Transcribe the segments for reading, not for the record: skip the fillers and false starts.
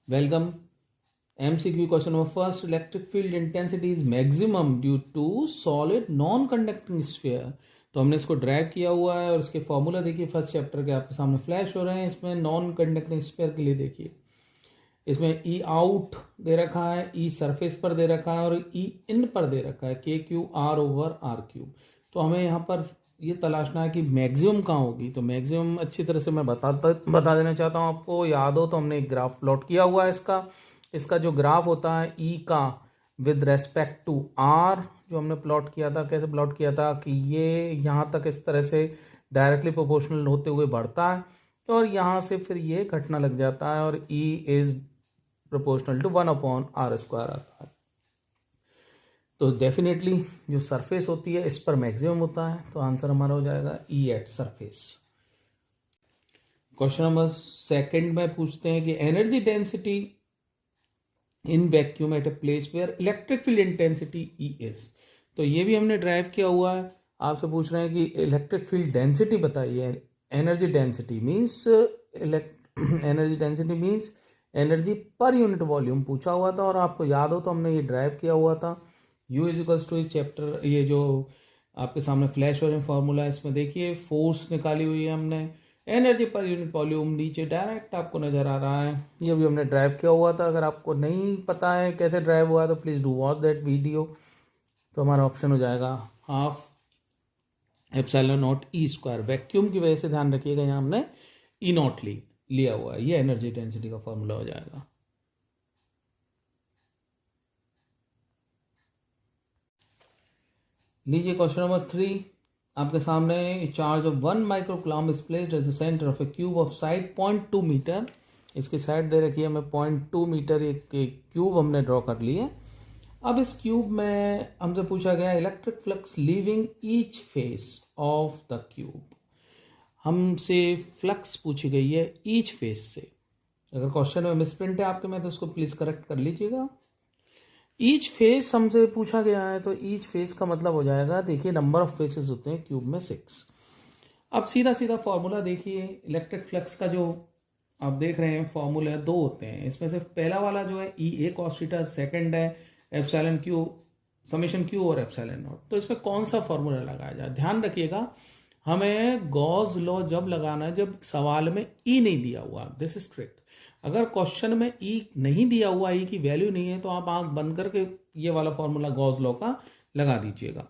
Welcome. MCQ question number first. Electric field intensity is maximum due to solid non-conducting sphere. तो हमने इसको drive किया हुआ है और इसके फॉर्मूला देखिए फर्स्ट चैप्टर के आपके सामने फ्लैश हो रहे हैं. इसमें नॉन कंडक्टिंग स्फीयर के लिए देखिए, इसमें ई आउट दे रखा है, ई सरफेस पर दे रखा है और ई इन पर दे रखा है के Q R over R cube. तो हमें यहाँ पर ये तलाशना है कि मैक्सिमम कहाँ होगी. तो मैक्सिमम अच्छी तरह से मैं बता देना चाहता हूँ आपको. याद हो तो हमने एक ग्राफ प्लॉट किया हुआ है इसका जो ग्राफ होता है ई का विद रेस्पेक्ट टू आर, जो हमने प्लॉट किया था. कैसे प्लॉट किया था कि ये यहाँ तक इस तरह से डायरेक्टली प्रोपोर्शनल होते हुए बढ़ता है और यहाँ से फिर ये घटना लग जाता है और E is proportional to 1/r² आता है. तो डेफिनेटली जो सरफेस होती है इस पर मैक्सिमम होता है. तो आंसर हमारा हो जाएगा E at surface. Question number second में पूछते हैं कि energy density in vacuum at a place where electric field intensity E is. तो ये भी हमने ड्राइव किया हुआ है. आपसे पूछ रहे हैं कि इलेक्ट्रिक फील्ड डेंसिटी बताइए. Energy density means energy per unit volume पूछा हुआ था और आपको याद हो तो हमने ये ड्राइव किया हुआ था. U इज इक्वल्स टू इस चैप्टर, ये जो आपके सामने फ्लैश हो रहे हैं फॉर्मूला, इसमें देखिए फोर्स निकाली हुई है हमने. एनर्जी पर यूनिट वॉल्यूम नीचे डायरेक्ट आपको नजर आ रहा है. ये भी हमने ड्राइव किया हुआ था. अगर आपको नहीं पता है कैसे ड्राइव हुआ तो please do watch that video. तो हमारा ऑप्शन हो जाएगा half epsilon not E square. Vacuum की वजह से ध्यान रखिएगा, यहाँ हमने ई नॉट लिया हुआ है. ये एनर्जी डेंसिटी का फॉर्मूला हो जाएगा. लीजिए क्वेश्चन नंबर 3 आपके सामने. Charge of 1 microcoulomb is placed at the centre of a cube of side 0.2 metre. इसकी साइड दे रखी है हमें 0.2 मीटर. एक क्यूब हमने ड्रॉ कर लिया. अब इस क्यूब में हमसे पूछा गया electric flux leaving each face of the cube. हमसे फ्लक्स पूछी गई है ईच फेस से. अगर क्वेश्चन में मिसप्रिंट है आपके में तो उसको प्लीज करेक्ट कर लीजिएगा. ईच फेस हमसे पूछा गया है तो ईच फेस का मतलब हो जाएगा, देखिए नंबर ऑफ फेसेस होते हैं क्यूब में 6. अब सीधा सीधा फॉर्मूला देखिए. इलेक्ट्रिक फ्लक्स का जो आप देख रहे हैं फॉर्मूला 2 होते हैं. इसमें से पहला वाला जो है ई ए कॉस थीटा, सेकंड है एप्सिलॉन क्यू समेशन क्यू और एप्सिलॉन नॉट. तो इसमें कौन सा फॉर्मूला लगाया जाए. ध्यान रखिएगा हमें गॉस लॉ जब लगाना है जब सवाल में ई नहीं दिया हुआ. This is trick. अगर क्वेश्चन में ई नहीं दिया हुआ, ई की वैल्यू नहीं है, तो आप आंख बंद करके ये वाला फॉर्मूला गॉस लॉ का लगा दीजिएगा.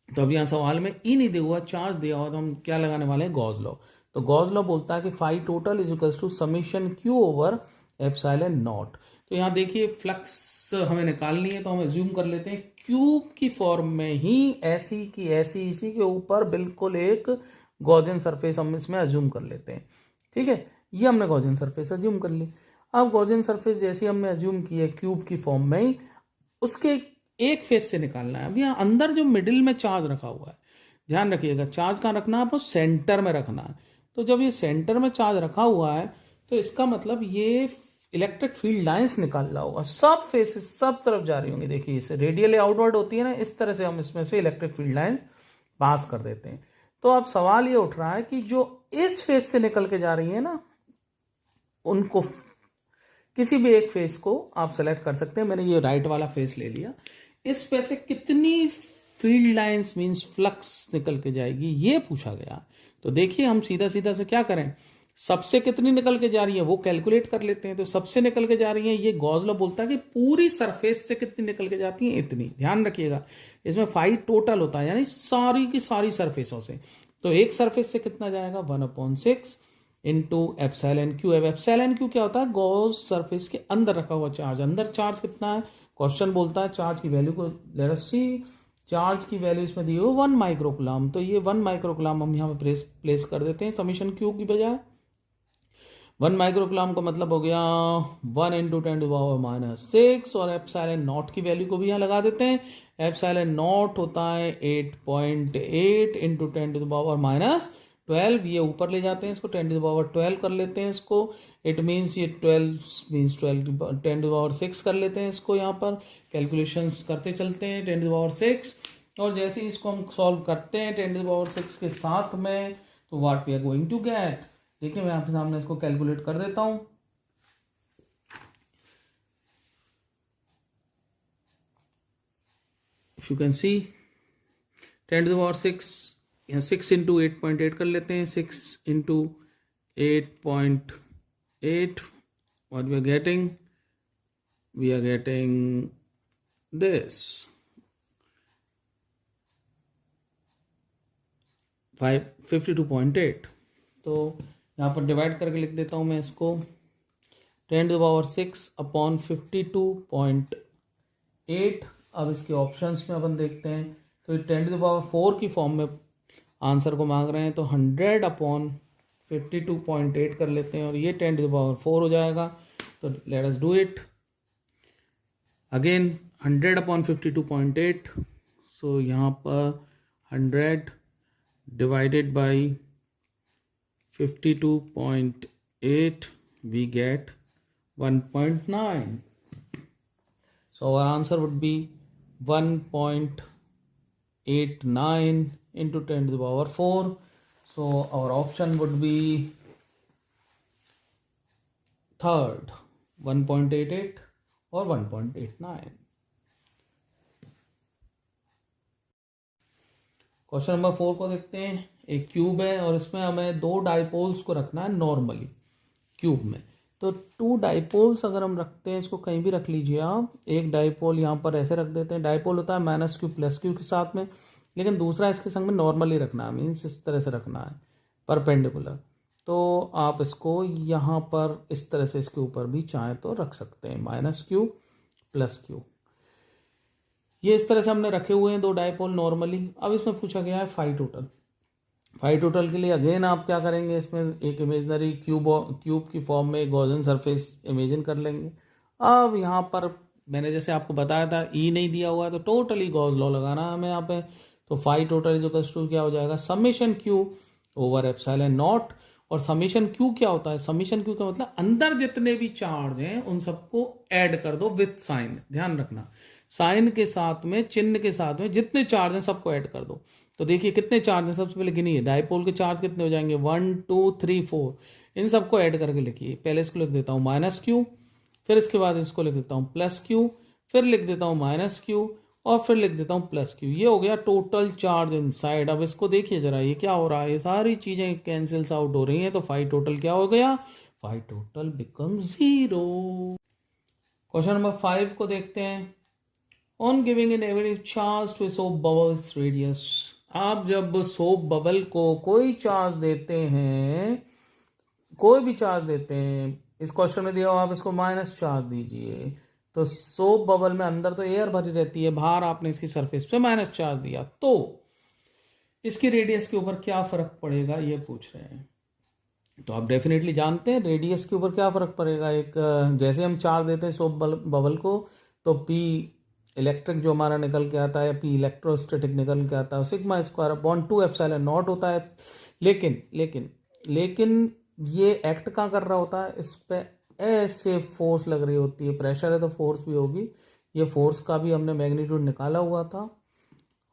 तो अब यहाँ सवाल में ई नहीं दिया हुआ, चार्ज दिया हुआ, तो हम क्या लगाने वाले हैं गॉस लॉ. तो गॉस लॉ बोलता है कि phi total is equals to summation Q over epsilon naught. तो यहाँ देखिए फ्लक्स हमें निकालनी है तो हम एज्यूम कर लेते हैं क्यूब की फॉर्म में ही ऐसी की ऐसी इसी के ऊपर बिल्कुल एक गॉसियन सरफेस हम इसमें एज्यूम कर लेते हैं. ठीक है, ये हमने गॉसियन सरफेस एज्यूम कर ली. अब गॉसियन सरफेस जैसी हमने एज्यूम की है क्यूब की फॉर्म में ही, उसके एक फेस से निकालना है. अब यहाँ अंदर जो मिडिल में चार्ज रखा हुआ है, ध्यान रखिएगा चार्ज कहाँ रखना है आपको, सेंटर में रखना है. तो जब ये सेंटर में चार्ज रखा हुआ है तो इसका मतलब ये इलेक्ट्रिक फील्ड लाइंस निकाल रहा होगा. सब फेसेस सब तरफ जा रही होंगी. देखिए इसे रेडियली आउटवर्ड होती है ना, इस तरह से हम इसमें से इलेक्ट्रिक फील्ड लाइंस पास कर देते हैं. तो अब सवाल ये उठ रहा है कि जो इस फेस से निकल के जा रही है ना, उनको किसी भी एक फेस को आप सेलेक्ट कर सकते हैं. मैंने ये राइट वाला फेस ले लिया. इस पे से कितनी फील्ड लाइंस मींस फ्लक्स निकल के जाएगी ये पूछा गया. तो देखिए हम सीधा सीधा से क्या करें, सबसे कितनी निकल के जा रही है वो कैलकुलेट कर लेते हैं. तो सबसे निकल के जा रही है, ये गॉस लॉ बोलता है कि पूरी सरफेस से कितनी निकल के जाती है, इतनी. ध्यान रखिएगा इसमें फाई टोटल होता है, यानी सारी की सारी सरफेसों से. तो एक सरफेस से कितना जाएगा 1/6 into epsilon Q. Epsilon Q क्या होता है, गॉस सरफेस के अंदर रखा हुआ चार्ज. अंदर चार्ज कितना है, क्वेश्चन बोलता है चार्ज की वैल्यू को लेट अस सी. चार्ज की वैल्यू इसमें दी हो 1 माइक्रोकूलम. तो ये 1 माइक्रोकूलम हम यहाँ पे प्लेस कर देते हैं समीशन क्यू की बजाय. 1 माइक्रोकूलम का मतलब हो गया 1 इंटू 10⁻⁻6 और एप्सिलॉन नॉट की वैल्यू को भी यहाँ लगा देते हैं. एप्सिलॉन नॉट होता है 8.8 इंटू 10⁻12. ये ऊपर ले जाते हैं इसको 10⁻12 कर लेते हैं इसको. इट मीन्स ये 12 मीन्स 10⁻6 कर लेते हैं इसको. यहाँ पर कैलकुलेशंस करते चलते हैं 10⁻6 और जैसे ही इसको हम सॉल्व करते हैं 10⁻6 के साथ में तो what we are going to get. देखिए मैं आपके सामने इसको कैलकुलेट कर देता हूं. इफ यू कैन सी 10⁶, यहाँ 6 इंटू 8.8 कर लेते हैं. 6 into 8.8, what we are getting this 52.8. तो यहाँ पर डिवाइड करके लिख देता हूँ मैं इसको. 10⁶ अपॉन 52.8. अब इसके ऑप्शंस में अपन देखते हैं. तो 10⁴ की फॉर्म में आंसर को मांग रहे हैं, तो 100 अपॉन 52.8 कर लेते हैं और ये 10⁴ हो जाएगा. तो let us do it again. 100 upon 52.8. सो यहाँ पर 100 divided by 52.8, we get 1.9. So our answer would be 1.89 into 10⁴. So our option would be third, 1.88 or 1.89. Question number 4 को देखते हैं. एक क्यूब है और इसमें हमें 2 डाइपोल्स को रखना है नॉर्मली क्यूब में. तो 2 डाइपोल्स अगर हम रखते हैं, इसको कहीं भी रख लीजिए आप. एक डाइपोल यहाँ पर ऐसे रख देते हैं. डाइपोल होता है -q +q के साथ में, लेकिन दूसरा इसके संग में नॉर्मली रखना है, मीन्स इस तरह से रखना है परपेंडिकुलर. तो आप इसको यहाँ पर इस तरह से इसके ऊपर भी चाहें तो रख सकते हैं, -q +q. ये इस तरह से हमने रखे हुए हैं 2 डाइपोल नॉर्मली. अब इसमें पूछा गया है फाई टोटल. फाई टोटल के लिए अगेन आप क्या करेंगे, इसमें एक इमेजनरी क्यूब की फॉर्म में गॉसियन सरफेस इमेजिन कर लेंगे. अब यहाँ पर मैंने जैसे आपको बताया था ई नहीं दिया हुआ है, तो टोटली गॉस लॉ लगाना है हमें यहाँ पे. तो फाई टोटल इज टू क्या हो जाएगा, summation Q over epsilon not. और समेशन क्यू क्या होता है, समेशन क्यू का मतलब अंदर जितने भी चार्ज हैं उन सबको ऐड कर दो विथ साइन. ध्यान रखना, साइन के साथ में, चिन्ह के साथ में जितने चार्ज हैं सबको ऐड कर दो. तो देखिए कितने चार्ज हैं, सबसे पहले गिनिए. डाइपोल के चार्ज कितने हो जाएंगे, 1 2 3 4. इन सबको ऐड करके लिखिए. पहले इसको लिख देता हूँ -q, फिर इसके बाद इसको लिख देता हूँ +q, फिर लिख देता हूँ -q और फिर लिख देता हूँ +q. ये हो गया टोटल चार्ज इनसाइड. अब इसको देखिए जरा, ये क्या हो रहा है, ये सारी चीजें कैंसिल्स आउट हो रही हैं. तो फाई टोटल क्या हो गया, phi total become 0. Question number 5 को देखते हैं. On giving an negative charge to soap bubbles radius. आप जब सोप बबल को कोई चार्ज देते हैं, कोई भी चार्ज देते हैं, इस क्वेश्चन में दिया हुआ आप इसको माइनस चार्ज दीजिए. तो सोप बबल में अंदर तो एयर भरी रहती है, बाहर आपने इसकी सरफेस पे माइनस चार्ज दिया, तो इसकी रेडियस के ऊपर क्या फर्क पड़ेगा ये पूछ रहे हैं. तो आप डेफिनेटली जानते हैं रेडियस के ऊपर क्या फर्क पड़ेगा. एक जैसे हम चार्ज देते हैं सोप बबल को, तो पी इलेक्ट्रिक जो हमारा निकल के आता है, पी इलेक्ट्रोस्टैटिक निकल के आता है, σ²/2 एप्सिलॉन नॉट होता है. लेकिन ये एक्ट कहाँ कर रहा होता है, इस पे ऐसे फोर्स लग रही होती है. प्रेशर है तो फोर्स भी होगी. ये फोर्स का भी हमने मैग्नीट्यूड निकाला हुआ था.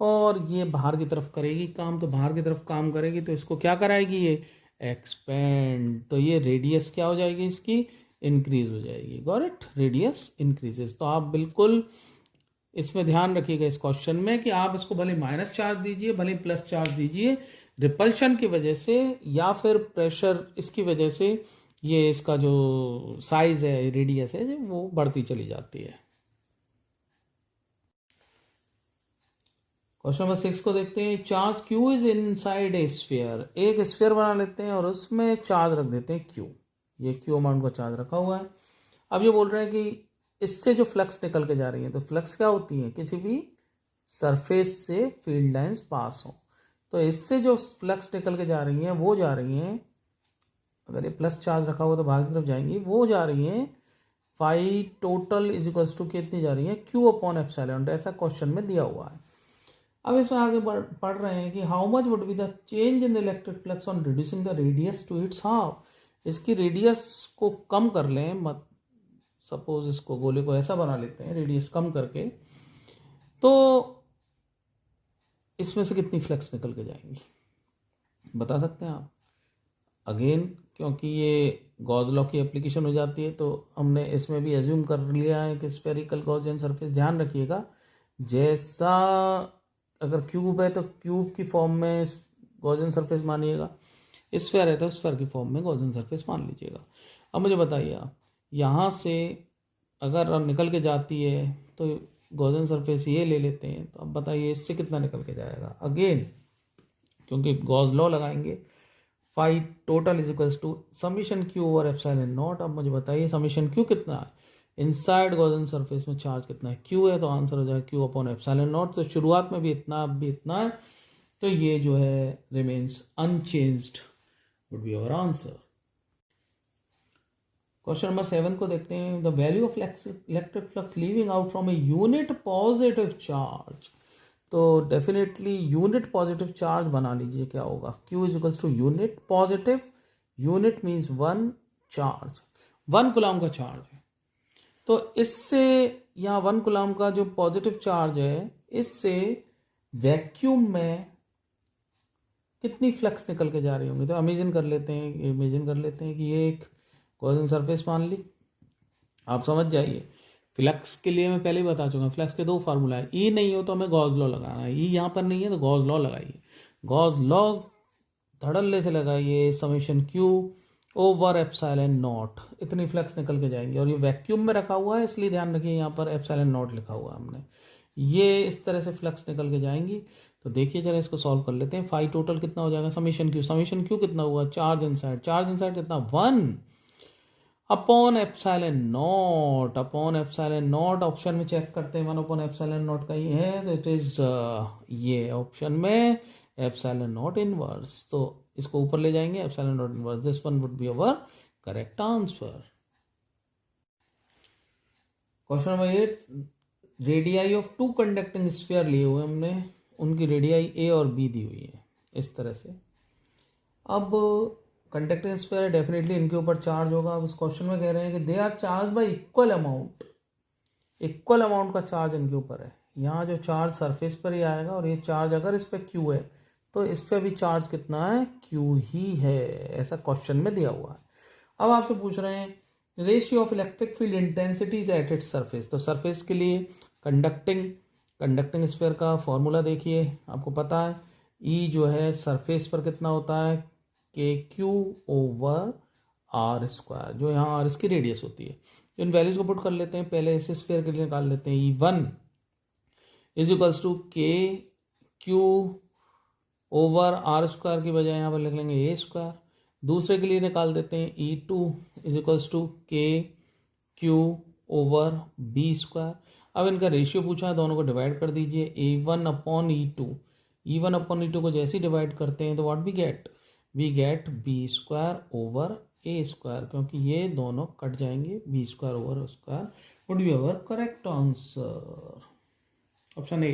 और ये बाहर की तरफ करेगी काम, तो बाहर की तरफ काम करेगी तो इसको क्या कराएगी, ये एक्सपेंड. तो ये रेडियस क्या हो जाएगी, इसकी इंक्रीज हो जाएगी. Got it, radius increases. तो आप बिल्कुल इसमें ध्यान रखिएगा इस क्वेश्चन में कि आप इसको भले माइनस चार्ज दीजिए, भले प्लस चार्ज दीजिए, रिपल्शन की वजह से या फिर प्रेशर इसकी वजह से ये इसका जो साइज है, रेडियस है, वो बढ़ती चली जाती है. क्वेश्चन नंबर 6 को देखते हैं. Charge Q is inside a sphere. एक स्फीयर बना लेते हैं और उसमें चार्ज रख देते हैं Q. ये Q अमाउंट का चार्ज रखा हुआ है. अब ये बोल रहे हैं कि इससे जो फ्लक्स निकल के जा रही है, तो फ्लक्स क्या होती है, किसी भी सरफेस से फील्ड लाइंस पास हो. तो इससे जो फ्लक्स निकल के जा रही हैं वो जा रही हैं, अगर ये प्लस चार्ज रखा हुआ तो बाहर की तरफ जाएंगी, वो जा रही हैं phi total is equal to कितनी जा रही है, Q/ε. ऐसा क्वेश्चन में दिया हुआ है. अब इसमें आगे पढ़ रहे हैं कि how much would be the change in the electric flux on reducing the radius to its half. इसकी रेडियस को कम कर लें, सपोज इसको गोले को ऐसा बना लेते हैं रेडियस कम करके, तो इसमें से कितनी फ्लक्स निकल के जाएंगी बता सकते हैं आप. अगेन क्योंकि ये गॉस लॉ की एप्लीकेशन हो जाती है, तो हमने इसमें भी एज्यूम कर लिया है कि स्फेरिकल गॉसियन सरफेस. ध्यान रखिएगा जैसा अगर क्यूब है तो क्यूब की फॉर्म में गॉसियन सरफेस मानिएगा, स्फीयर है तो स्फीयर की फॉर्म में गॉसियन सरफेस मान लीजिएगा। अब मुझे बताइए आप, यहाँ से अगर निकल के जाती है तो गॉसियन सरफेस ये ले लेते हैं, तो अब बताइए इससे कितना निकल के जाएगा। अगेन क्योंकि गॉस लॉ लगाएंगे, phi total is equals to summation Q over epsilon naught. अब मुझे बताइए समीशन क्यू कितना है, इनसाइड गॉसियन सरफेस में चार्ज कितना है, क्यू है तो आंसर हो जाएगा क्यू अपॉन एप्सिलॉन नॉट। तो शुरुआत में भी इतना, अब भी इतना है, तो ये जो है remains unchanged, would be our answer. Question number 7 को देखते हैं। The value of electric flux leaving out from a unit positive charge. तो डेफिनेटली यूनिट पॉजिटिव चार्ज बना लीजिए, क्या होगा, Q is equals to unit positive, unit means 1 charge, 1 coulomb का charge है। तो इससे यहाँ 1 कूलम का जो पॉजिटिव चार्ज है, इससे वैक्यूम में कितनी फ्लक्स निकल के जा रही होंगी। तो इमेजिन कर लेते हैं कि ये एक गॉसियन सरफेस मान ली। आप समझ जाइए, फ्लक्स के लिए मैं पहले ही बता चुका हूँ, फ्लक्स के 2 फार्मूला है। ई नहीं हो तो हमें गॉस लॉ लगाना है, ई यहाँ पर नहीं है तो गॉस लॉ लगाइए। गॉस लॉ धड़ल्ले से लगाइए, summation Q over epsilon not, इतनी फ्लक्स निकल के जाएंगे। और ये वैक्यूम में रखा हुआ है, इसलिए ध्यान रखिए यहाँ पर एप्सिलॉन नॉट लिखा हुआ है हमने। ये इस तरह से फ्लक्स निकल के जाएंगी। तो देखिए जरा इसको सॉल्व कर लेते हैं। फाई टोटल कितना हो जाएगा, समीशन क्यू कितना हुआ, चार्ज इनसाइड कितना 1 अपॉन एप्सिलॉन नॉट। ऑप्शन में चेक करते हैं, 1 अपॉन एप्सिलॉन नॉट का ही है, तो इट इज ये ऑप्शन में एप्सिलॉन नॉट इनवर्स। तो इसको ऊपर ले जाएंगे, epsilon not inverse, this one would be our correct answer. Question number 8, radii of 2 conducting sphere लिए हुए हमने, उनकी रेडियाई ए और बी दी हुई है इस तरह से। अब कंडक्टिंग स्फीयर है, डेफिनेटली इनके ऊपर चार्ज होगा। अब इस क्वेश्चन में कह रहे हैं कि they are charge by equal amount का चार्ज इनके ऊपर है। यहाँ जो चार्ज सरफेस पर ही आएगा, और ये चार्ज अगर इस पर क्यू है तो इस पर भी चार्ज कितना है, क्यू ही है, ऐसा क्वेश्चन में दिया हुआ है। अब आपसे पूछ रहे हैं ratio of electric field intensities at its surface. तो सरफेस के लिए कंडक्टिंग स्फीयर का फॉर्मूला देखिए, आपको पता है ई जो है सरफेस पर कितना होता है, के क्यू ओवर आर स्क्वायर, जो यहाँ आर इसकी रेडियस होती है। इन वैल्यूज को पुट कर लेते हैं, पहले इस स्फीयर के लिए निकाल लेते हैं। E1 इज इक्वल्स टू के क्यू ओवर आर स्क्वायर की बजाय यहाँ पर लिख लेंगे ए स्क्वायर। दूसरे के लिए निकाल देते हैं E2 इज इक्वल्स टू के क्यू ओवर बी स्क्वायर। अब इनका रेशियो पूछा है, दोनों को डिवाइड कर दीजिए, E1 अपॉन E2 को जैसे ही डिवाइड करते हैं तो what we get B square over A square, क्योंकि ये दोनों कट जाएंगे, B square over square would be our correct answer, option A.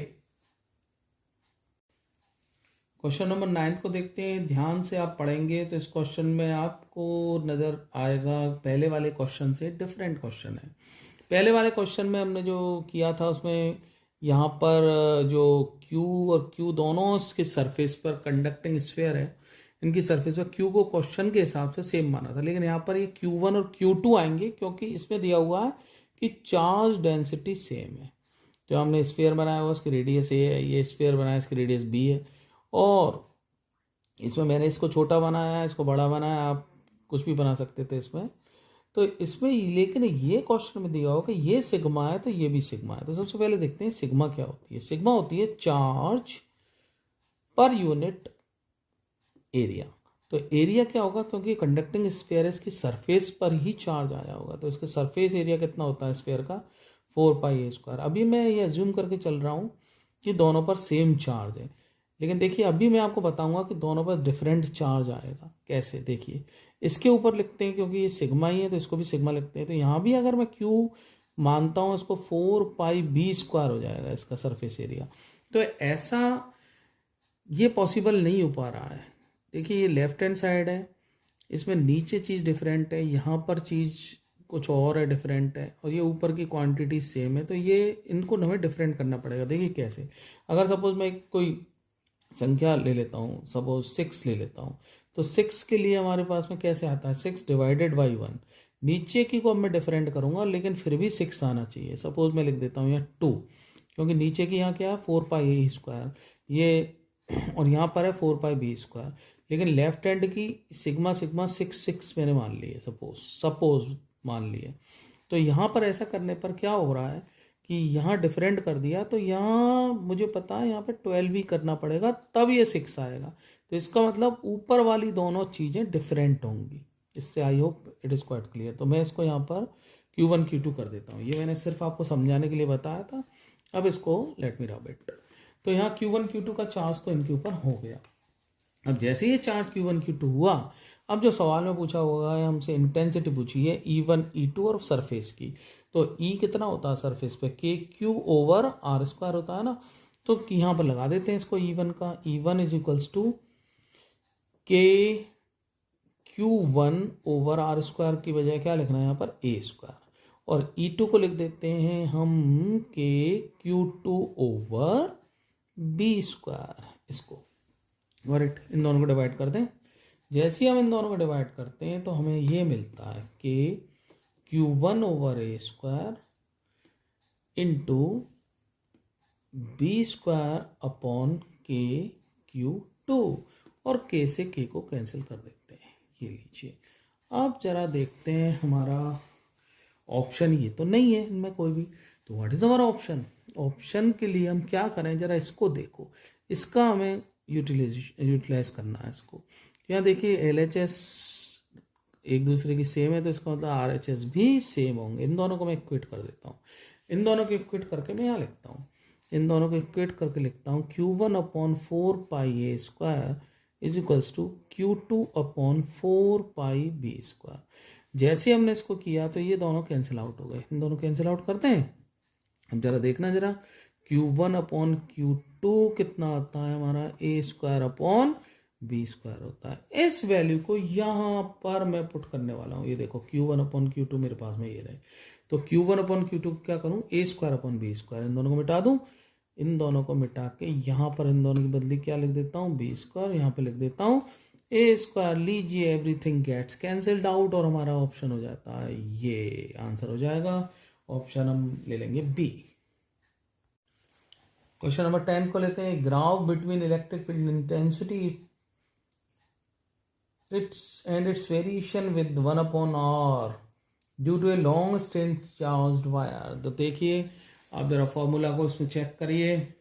Question number 9 को देखते हैं। ध्यान से आप पढ़ेंगे तो इस क्वेश्चन में आपको नजर आएगा पहले वाले क्वेश्चन से डिफरेंट क्वेश्चन है। पहले वाले क्वेश्चन में हमने जो किया था उसमें यहाँ पर जो Q और Q दोनों के सरफेस पर कंडक्टिंग स्फीयर है, इनकी सरफेस पर Q को क्वेश्चन के हिसाब से सेम माना था, लेकिन यहाँ पर ये Q1 और Q2 आएंगे क्योंकि इसमें दिया हुआ है कि चार्ज डेंसिटी सेम है। जो हमने स्फीयर बनाया हुआ उसकी रेडियस ए है, ये स्फीयर बनाया इसकी रेडियस बी है, और इसमें मैंने इसको छोटा बनाया, इसको बड़ा बनाया, आप कुछ भी बना सकते थे इसमें। तो इसमें लेकिन ये क्वेश्चन में दिया होगा कि ये सिग्मा है तो ये भी सिग्मा है। तो सबसे पहले देखते हैं सिग्मा क्या होती है। सिग्मा होती है चार्ज पर यूनिट एरिया। तो एरिया क्या होगा, क्योंकि कंडक्टिंग स्फीयर है इसकी सरफेस पर ही चार्ज आया होगा, तो इसका सरफेस एरिया कितना होता है स्फीयर का, 4πa²। अभी मैं ये अज्यूम करके चल रहा हूँ कि दोनों पर सेम चार्ज है, लेकिन देखिए अभी मैं आपको बताऊंगा कि दोनों पर डिफरेंट चार्ज आएगा। कैसे, देखिए इसके ऊपर लिखते हैं क्योंकि ये सिग्मा ही है तो इसको भी सिग्मा लिखते हैं। तो यहाँ भी अगर मैं क्यू मानता हूँ इसको 4πb² हो जाएगा इसका सरफेस एरिया। तो ऐसा ये पॉसिबल नहीं हो पा रहा है। देखिए ये लेफ्ट हैंड साइड है, इसमें नीचे चीज़ डिफरेंट है, यहाँ पर चीज़ कुछ और है, डिफरेंट है, और ये ऊपर की क्वांटिटी सेम है। तो ये इनको हमें डिफरेंट करना पड़ेगा। देखिए कैसे, अगर सपोज मैं कोई संख्या ले लेता हूँ, सपोज 6 ले लेता हूँ, तो 6 के लिए हमारे पास में कैसे आता है, 6 डिवाइडेड बाई 1। नीचे की को अब मैं डिफरेंट करूँगा लेकिन फिर भी 6 आना चाहिए। सपोज मैं लिख देता हूँ यहाँ 2, क्योंकि नीचे की यहाँ क्या है 4πa², ये और यहाँ पर है 4πb², लेकिन लेफ्ट हैंड की सिग्मा 6 मैंने मान ली है, सपोज मान ली है। तो यहाँ पर ऐसा करने पर क्या हो रहा है कि यहाँ डिफरेंट कर दिया, तो यहाँ मुझे पता है यहाँ पे 12 ही करना पड़ेगा, तब ये 6 आएगा। तो इसका मतलब ऊपर वाली दोनों चीज़ें डिफरेंट होंगी। इससे I hope it is quite clear. तो मैं इसको यहाँ पर Q1 Q2 कर देता हूँ। ये मैंने सिर्फ आपको समझाने के लिए बताया था। अब इसको लेट मी रब इट। तो यहाँ Q1 Q2 का चार्ज तो इनके ऊपर हो गया। अब जैसे ये चार्ज Q1 Q2 हुआ, अब जो सवाल में पूछा होगा है हमसे इंटेंसिटी पूछी है E1 E2 और सरफेस की। तो E कितना होता है सरफेस पे, KQ/R² होता है ना। तो यहाँ पर लगा देते हैं इसको E1 का। E1 is equals to KQ1/R² की बजाय क्या लिखना है यहाँ पर A², और E2 को लिख देते हैं हम KQ2/B²। इसको राइट, इन दोनों को डिवाइड कर दें। जैसे ही हम इन दोनों को डिवाइड करते हैं तो हमें ये मिलता है कि Q1/A² इंटू B²/KQ2, और K से K को कैंसिल कर देते हैं। ये लीजिए। अब जरा देखते हैं हमारा ऑप्शन, ये तो नहीं है इनमें कोई भी, तो व्हाट इज हमारा ऑप्शन। ऑप्शन के लिए हम क्या करें, जरा इसको देखो, इसका हमें यूटिलाइज करना है इसको। यहाँ देखिए LHS एक दूसरे की सेम है, तो इसका मतलब RHS भी सेम होंगे। इन दोनों को मैं इक्वेट कर देता हूँ। इन दोनों को इक्वेट करके मैं यहाँ लिखता हूँ, इन दोनों को इक्वेट करके लिखता हूँ Q1/4πa² is equals to Q2/4πb²। जैसे हमने इसको किया तो ये दोनों कैंसिल आउट हो गए, इन दोनों कैंसिल आउट करते हैं। अब जरा देखना, जरा Q1/Q2 कितना आता है हमारा, A²/B² होता है। इस वैल्यू को यहाँ पर मैं पुट करने वाला हूँ। ये देखो Q1/Q2 मेरे पास में ये रहे, तो Q1/Q2 क्या करूँ, A²/B², इन दोनों को मिटा दूँ। इन दोनों को मिटा के यहाँ पर इन दोनों की बदली क्या लिख देता हूँ, B², यहाँ पे लिख देता हूँ A²। लीजिए, एवरीथिंग गेट्स कैंसिल्ड आउट और हमारा ऑप्शन हो जाता है, ये आंसर हो जाएगा। ऑप्शन हम ले लेंगे बी। क्वेश्चन नंबर 10 को लेते हैं। Graph between electric field intensity its variation with 1/r due to a long straight charged wire. तो देखिए, आप जरा फॉर्मूला को इसमें चेक करिए।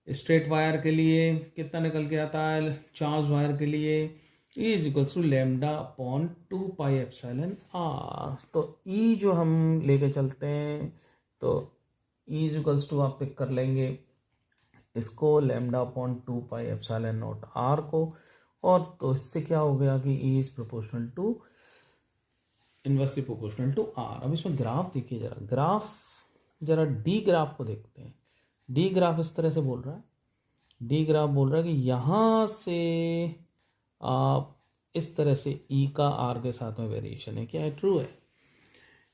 स्ट्रेट वायर के लिए कितना निकल के आता है, चार्ज वायर के लिए E is equals to λ/2πε/r। तो E जो हम लेके चलते हैं, तो E इज इक्वल्स टू आप पिक कर लेंगे इसको λ/2πε0r को, और तो इससे क्या हो गया कि E is proportional to, inversely proportional to R। अब इसमें ग्राफ देखिए, जरा डी ग्राफ को देखते हैं। डी ग्राफ इस तरह से बोल रहा है, डी ग्राफ बोल रहा है कि यहाँ से आप इस तरह से E का R के साथ में वेरिएशन है। क्या है, ट्रू है?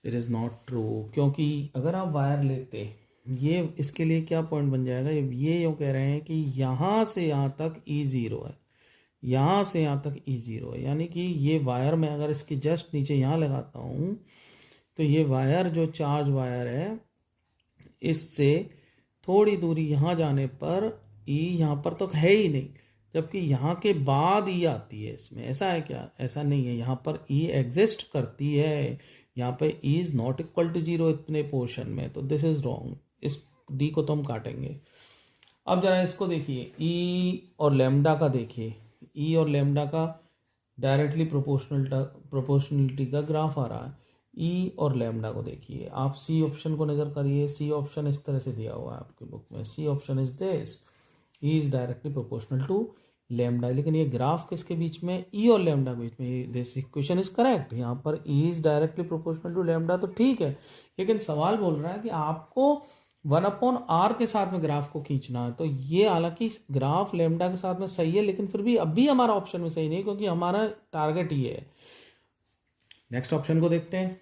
इट इज़ नॉट ट्रू, क्योंकि अगर आप वायर लेते, ये इसके लिए क्या पॉइंट बन जाएगा, ये यूँ कह रहे हैं कि यहाँ से यहाँ तक E 0 है, यहाँ से यहाँ तक E 0 है, यानी कि ये वायर में अगर इसके जस्ट नीचे यहाँ लगाता हूँ तो ये वायर जो चार्ज वायर है, इससे थोड़ी दूरी यहाँ जाने पर E यहाँ पर तो है ही नहीं, जबकि यहाँ के बाद E आती है इसमें। ऐसा है क्या? ऐसा नहीं है, यहाँ पर E एग्जिस्ट करती है, यहाँ पे E is not equal to 0 इतने पोर्शन में, तो दिस इज़ रॉन्ग। इस D को तो हम काटेंगे। अब जरा इसको देखिए, E और लैम्डा का देखिए, E और लैम्डा का डायरेक्टली प्रोपोर्शनलिटी का ग्राफ आ रहा है। E और लैम्डा को देखिए, आप C ऑप्शन को नज़र करिए। C ऑप्शन इस तरह से दिया हुआ है आपकी बुक में। C option is this, E is directly proportional to lambda. लेकिन ये ग्राफ किसके बीच में, E और लैम्डा के बीच में। This equation is correct. यहाँ पर E is directly proportional to lambda, तो ठीक है। लेकिन सवाल बोल रहा है कि आपको 1/r के साथ में ग्राफ को खींचना है। तो ये हालांकि ग्राफ लैम्डा के साथ में सही है, लेकिन फिर भी अभी हमारा ऑप्शन में सही नहीं, क्योंकि हमारा टारगेट ये है। नेक्स्ट ऑप्शन को देखते हैं।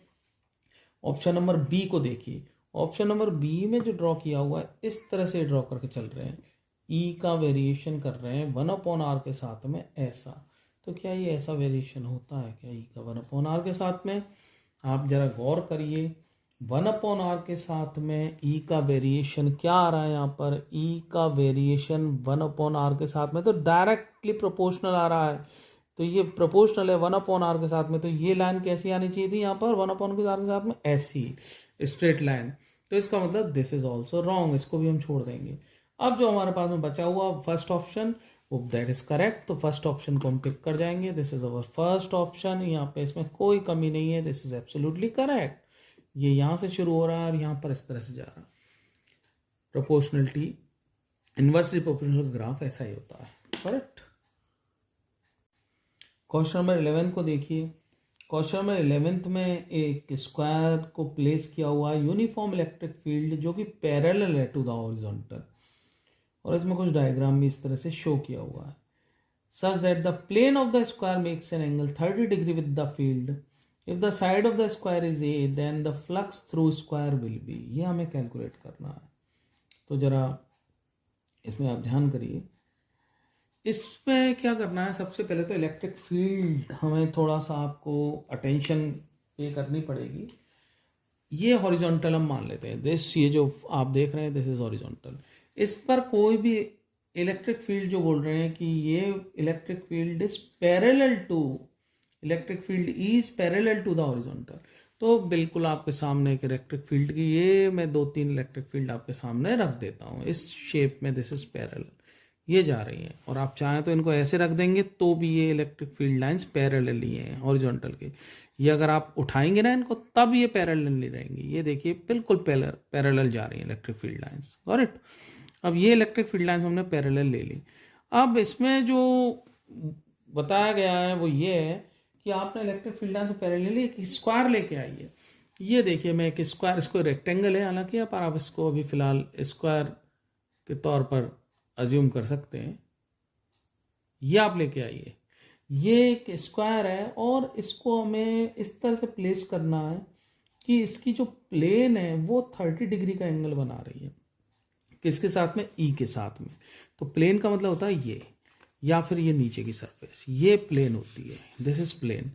ऑप्शन नंबर बी को देखिए। ऑप्शन नंबर बी में जो ड्रॉ किया हुआ है, इस तरह से ड्रॉ करके चल रहे हैं, E का वेरिएशन कर रहे हैं 1/r के साथ में ऐसा। तो क्या ये ऐसा वेरिएशन होता है क्या E का 1/r के साथ में? आप जरा गौर करिए, 1/r के साथ में ई का वेरिएशन क्या आ रहा है यहाँ पर, ई का वेरिएशन 1/r के साथ में तो डायरेक्टली प्रोपोर्शनल आ रहा है। तो ये प्रोपोर्शनल है 1/r के साथ में, तो ये लाइन कैसी आनी चाहिए थी यहाँ पर 1/r के साथ में ऐसी स्ट्रेट लाइन। तो इसका मतलब दिस इज ऑल्सो रॉन्ग, इसको भी हम छोड़ देंगे। अब जो हमारे पास में बचा हुआ फर्स्ट ऑप्शन वो दैट इज करेक्ट, तो फर्स्ट ऑप्शन को हम पिक कर जाएंगे। This is our first option, यहाँ पे इसमें कोई कमी नहीं है, दिस इज एब्सोल्युटली करेक्ट। ये यहाँ से शुरू हो रहा है और यहाँ पर इस तरह से जा रहा है। प्रोपोर्शनलिटी इनवर्सली प्रोपोर्शनल ग्राफ ऐसा ही होता है, करेक्ट। क्वेश्चन नंबर 11 को देखिए। क्वेश्चन नंबर 11 में एक स्क्वायर को प्लेस किया हुआ है यूनिफॉर्म इलेक्ट्रिक फील्ड जो कि पैरेलल है टू द हॉरिजॉन्टल, और इसमें कुछ डायग्राम भी इस तरह से शो किया हुआ है। Such that the plane of the square makes an angle 30 degree with the field. If the side of the square is A then the flux through square will be. ये हमें calculate करना है। तो जरा इसमें आप ध्यान करिए। इसमें क्या करना है, सबसे पहले तो इलेक्ट्रिक फील्ड हमें थोड़ा सा आपको अटेंशन पे करनी पड़ेगी। ये हॉरिजॉन्टल हम मान लेते हैं, दिस ये जो आप देख रहे हैं दिस इज हॉरिजॉन्टल। इस पर कोई भी इलेक्ट्रिक फील्ड जो बोल रहे हैं कि ये electric field is parallel to, electric field is parallel to the horizontal. तो बिल्कुल आपके सामने एक इलेक्ट्रिक फील्ड की ये मैं 2-3 इलेक्ट्रिक फील्ड आपके सामने रख देता हूँ इस शेप में। दिस इज पैरेलल, ये जा रही है, और आप चाहें तो इनको ऐसे रख देंगे तो भी ये इलेक्ट्रिक फील्ड लाइंस पैरेलल ही हैं हॉरिजॉन्टल के। ये अगर आप उठाएंगे ना इनको तब ये पैरेलल नहीं रहेंगी। ये देखिए बिल्कुल पैरेलल जा रही है इलेक्ट्रिक फील्ड लाइंस, करेक्ट। अब ये इलेक्ट्रिक फील्ड लाइंस हमने पैरेलल ले ली। अब इसमें जो बताया गया है वो ये है कि आपने इलेक्ट्रिक फील्ड लाइंस पैरेलल एक स्क्वायर लेके आई है। ये देखिए मैं एक स्क्वायर, इसको रेक्टेंगल है हालांकि, पर आप इसको अभी फिलहाल स्क्वायर के तौर पर अज्यूम कर सकते हैं। ये आप लेके आइए, ये एक स्क्वायर है और इसको हमें इस तरह से प्लेस करना है कि इसकी जो प्लेन है वो 30 डिग्री का एंगल बना रही है। किसके साथ में, ई के साथ में। तो प्लेन का मतलब होता है ये, या फिर ये नीचे की सरफेस, ये प्लेन होती है, दिस इज प्लेन।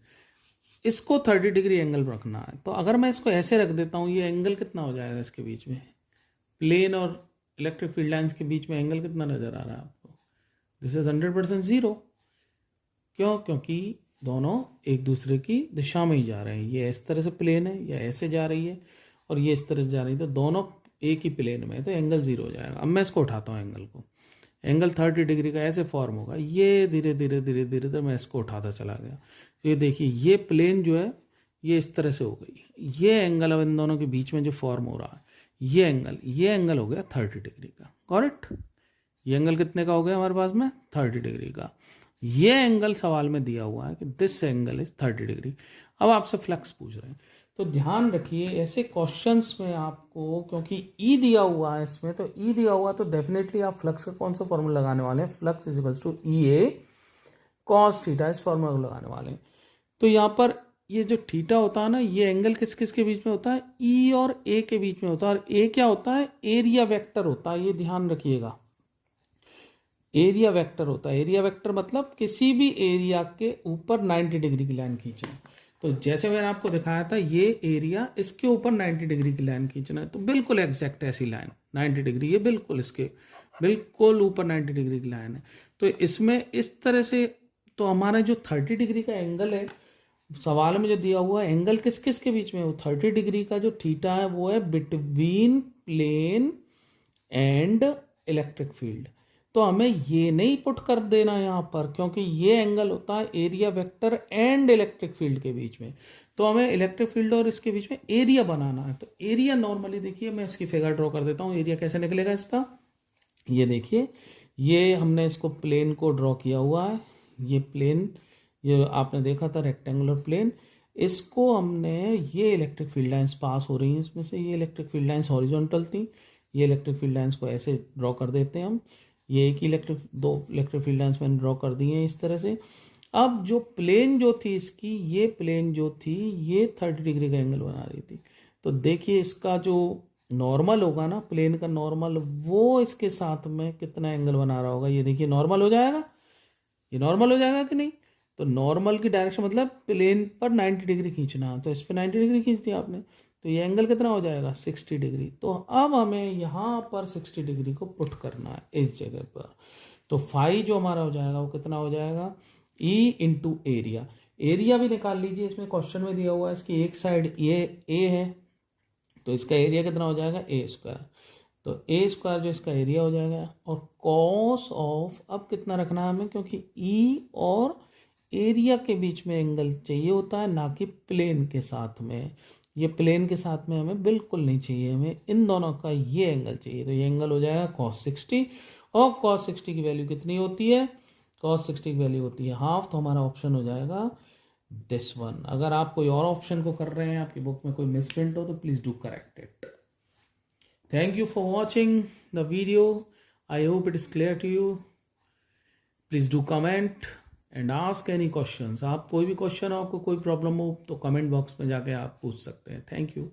इसको 30 डिग्री एंगल रखना है। तो अगर मैं इसको ऐसे रख देता हूँ, ये एंगल कितना हो जाएगा इसके बीच में, प्लेन और इलेक्ट्रिक फील्ड लाइंस के बीच में एंगल कितना नजर आ रहा है आपको, दिस इज 100% जीरो। क्यों, क्योंकि दोनों एक दूसरे की दिशा में ही जा रहे हैं। ये इस तरह से प्लेन है, या ऐसे जा रही है, और ये इस तरह से जा रही है, तो दोनों एक ही प्लेन में है, तो एंगल जीरो हो जाएगा। अब मैं इसको उठाता हूँ एंगल को, एंगल 30 डिग्री का ऐसे फॉर्म होगा। ये धीरे धीरे धीरे धीरे धीरे मैं इसको उठाता चला गया, तो ये देखिए ये प्लेन जो है ये इस तरह से हो गई। ये एंगल अब इन दोनों के बीच में जो फॉर्म हो रहा है, ये एंगल हो गया 30 डिग्री का, करेक्ट। ये एंगल कितने का हो गया हमारे पास में, 30 डिग्री का। ये एंगल सवाल में दिया हुआ है कि दिस एंगल इज 30 डिग्री। अब आपसे फ्लक्स पूछ रहे हैं, तो ध्यान रखिए ऐसे क्वेश्चंस में आपको, क्योंकि ई दिया हुआ है इसमें, तो ई दिया हुआ तो डेफिनेटली आप फ्लक्स का कौन सा फॉर्मूला लगाने वाले हैं, flux is equals to E A cos theta, इस फॉर्मूला को लगाने वाले हैं। तो यहाँ पर ये जो थीटा होता है ना, ये एंगल किस किस के बीच में होता है, ई और ए के बीच में होता है। और ए क्या होता है, एरिया वेक्टर होता है, ये ध्यान रखिएगा, एरिया वेक्टर होता है। एरिया वेक्टर मतलब किसी भी एरिया के ऊपर 90 डिग्री की लाइन खींचना। तो जैसे मैंने आपको दिखाया था, ये एरिया इसके ऊपर 90 डिग्री की लाइन खींचना है, तो बिल्कुल एग्जैक्ट ऐसी लाइन 90 डिग्री, ये बिल्कुल इसके बिल्कुल ऊपर 90 डिग्री की लाइन है। तो इसमें इस तरह से, तो हमारा जो 30 डिग्री का एंगल है सवाल में जो दिया हुआ है, एंगल किस किस के बीच में, वो 30 डिग्री का जो थीटा है वो है between plane and electric field. तो हमें ये नहीं पुट कर देना यहाँ पर, क्योंकि ये एंगल होता है area vector and electric field के बीच में। तो हमें इलेक्ट्रिक फील्ड और इसके बीच में एरिया बनाना है। तो एरिया नॉर्मली देखिए, मैं इसकी फिगर ड्रॉ कर देता हूँ। एरिया कैसे निकलेगा इसका, ये देखिए, ये हमने इसको प्लेन को ड्रॉ किया हुआ है। ये प्लेन, ये आपने देखा था रेक्टेंगुलर प्लेन, इसको हमने, ये इलेक्ट्रिक फील्ड लाइंस पास हो रही हैं इसमें से, ये इलेक्ट्रिक फील्ड लाइंस हॉरिजॉन्टल थी, ये इलेक्ट्रिक फील्ड लाइंस को ऐसे ड्रॉ कर देते हैं हम। ये एक ही दो इलेक्ट्रिक फील्ड लाइंस मैंने ड्रॉ कर दी हैं इस तरह से। अब जो प्लेन जो थी इसकी, ये प्लेन जो थी ये 30 डिग्री का एंगल बना रही थी। तो देखिए इसका जो नॉर्मल होगा ना, प्लेन का नॉर्मल, वो इसके साथ में कितना एंगल बना रहा होगा, ये देखिए नॉर्मल हो जाएगा, ये नॉर्मल हो जाएगा कि नहीं। तो नॉर्मल की डायरेक्शन मतलब प्लेन पर 90 डिग्री खींचना, तो इस पर 90 डिग्री खींच दिया आपने, तो ये एंगल कितना हो जाएगा 60 डिग्री। तो अब हमें यहाँ पर 60 डिग्री को पुट करना है इस जगह पर। तो फाई जो हमारा हो जाएगा वो कितना हो जाएगा E इंटू एरिया। एरिया भी निकाल लीजिए, इसमें क्वेश्चन में दिया हुआ है इसकी एक साइड ये ए है, तो इसका एरिया कितना हो जाएगा ए स्क्वायर। तो ए स्क्वायर जो इसका एरिया हो जाएगा, और कॉस ऑफ अब कितना रखना है हमें, क्योंकि ई और एरिया के बीच में एंगल चाहिए होता है, ना कि प्लेन के साथ में। ये प्लेन के साथ में हमें बिल्कुल नहीं चाहिए, हमें इन दोनों का ये एंगल चाहिए। तो ये एंगल हो जाएगा cos 60, और cos 60 की वैल्यू कितनी होती है, cos 60 की वैल्यू होती है हाफ। तो हमारा ऑप्शन हो जाएगा दिस वन। अगर आप कोई और ऑप्शन को कर रहे हैं, आपकी बुक में कोई मिसप्रिंट हो, तो please do correct it. Thank you for watching the video. I hope it is clear to you. Please do comment and ask any questions. आप कोई भी क्वेश्चन हो, आपको कोई प्रॉब्लम हो, तो कमेंट बॉक्स में जाके आप पूछ सकते हैं। Thank you.